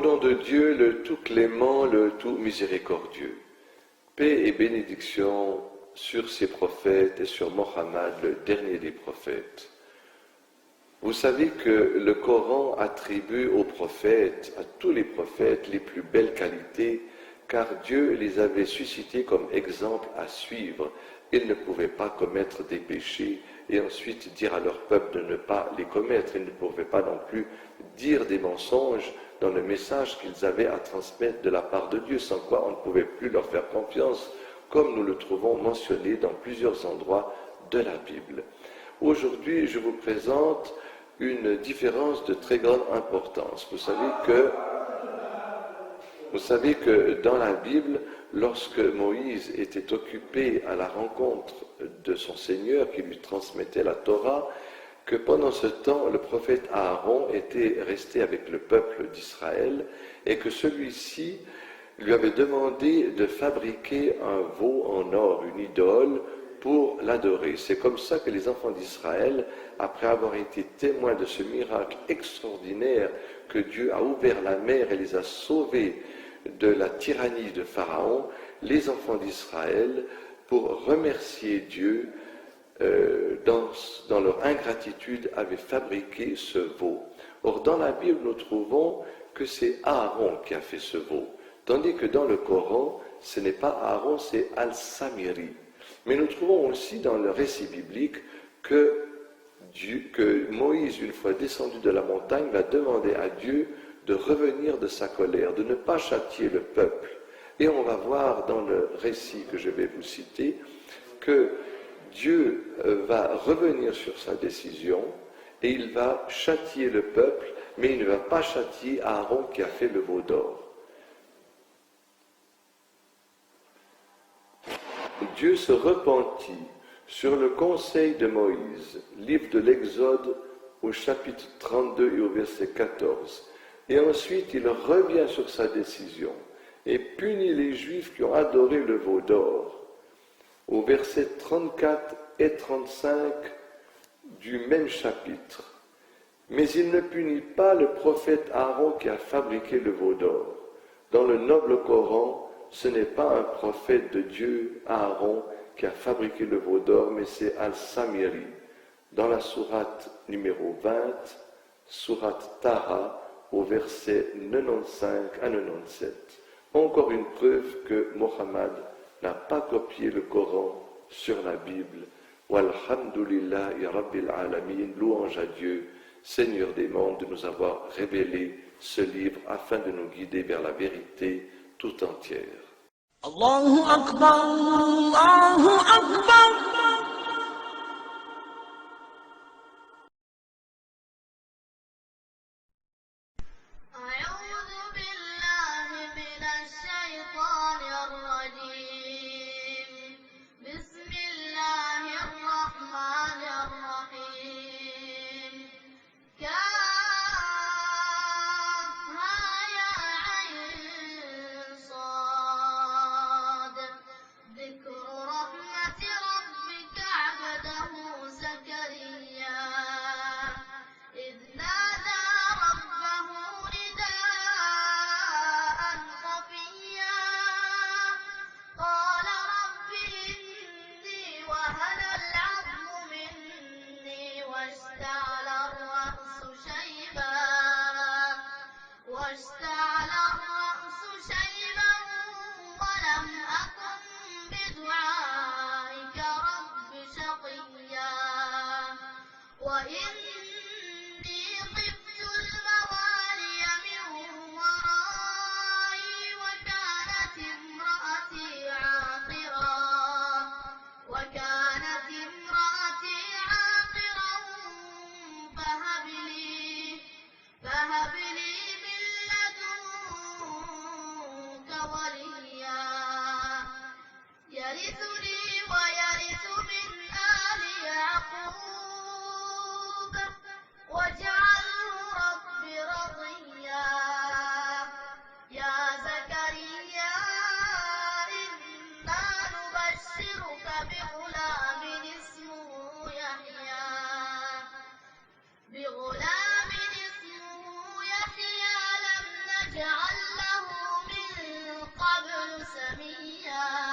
nom de Dieu, le tout clément, le tout miséricordieux. Paix et bénédiction sur ses prophètes et sur Mohammed, le dernier des prophètes. Vous savez que le Coran attribue aux prophètes, à tous les prophètes, les plus belles qualités, car Dieu les avait suscités comme exemple à suivre. Ils ne pouvaient pas commettre des péchés et ensuite dire à leur peuple de ne pas les commettre. Ils ne pouvaient pas non plus dire des mensonges dans le message qu'ils avaient à transmettre de la part de Dieu, sans quoi on ne pouvait plus leur faire confiance, comme nous le trouvons mentionné dans plusieurs endroits de la Bible. Aujourd'hui, je vous présente une différence de très grande importance. Vous savez que dans la Bible, lorsque Moïse était occupé à la rencontre de son Seigneur qui lui transmettait la Torah, que pendant ce temps, le prophète Aaron était resté avec le peuple d'Israël et que celui-ci lui avait demandé de fabriquer un veau en or, une idole, pour l'adorer. C'est comme ça que les enfants d'Israël, après avoir été témoins de ce miracle extraordinaire que Dieu a ouvert la mer et les a sauvés de la tyrannie de Pharaon, les enfants d'Israël, pour remercier Dieu, dans leur ingratitude, avaient fabriqué ce veau. Or, dans la Bible, nous trouvons que c'est Aaron qui a fait ce veau, tandis que dans le Coran, ce n'est pas Aaron, c'est Al-Samiri. Mais nous trouvons aussi dans le récit biblique que Moïse, une fois descendu de la montagne, va demander à Dieu de revenir de sa colère, de ne pas châtier le peuple. Et on va voir dans le récit que je vais vous citer que Dieu va revenir sur sa décision et il va châtier le peuple, mais il ne va pas châtier Aaron qui a fait le veau d'or. Dieu se repentit sur le conseil de Moïse, livre de l'Exode au chapitre 32 et au verset 14. Et ensuite il revient sur sa décision et punit les Juifs qui ont adoré le veau d'or. Au verset 34 et 35 du même chapitre. Mais il ne punit pas le prophète Aaron qui a fabriqué le veau d'or. Dans le noble Coran, ce n'est pas un prophète de Dieu, Aaron, qui a fabriqué le veau d'or, mais c'est Al-Samiri. Dans la sourate numéro 20, sourate Taha, au verset 95 à 97. Encore une preuve que Mohammed n'a pas copié le Coran sur la Bible. Walhamdulillahi Rabbil Alamin, louange à Dieu, Seigneur des mondes, de nous avoir révélé ce livre afin de nous guider vers la vérité tout entière. Allahu Akbar, Allahu Akbar. يجعل له من قبل سميا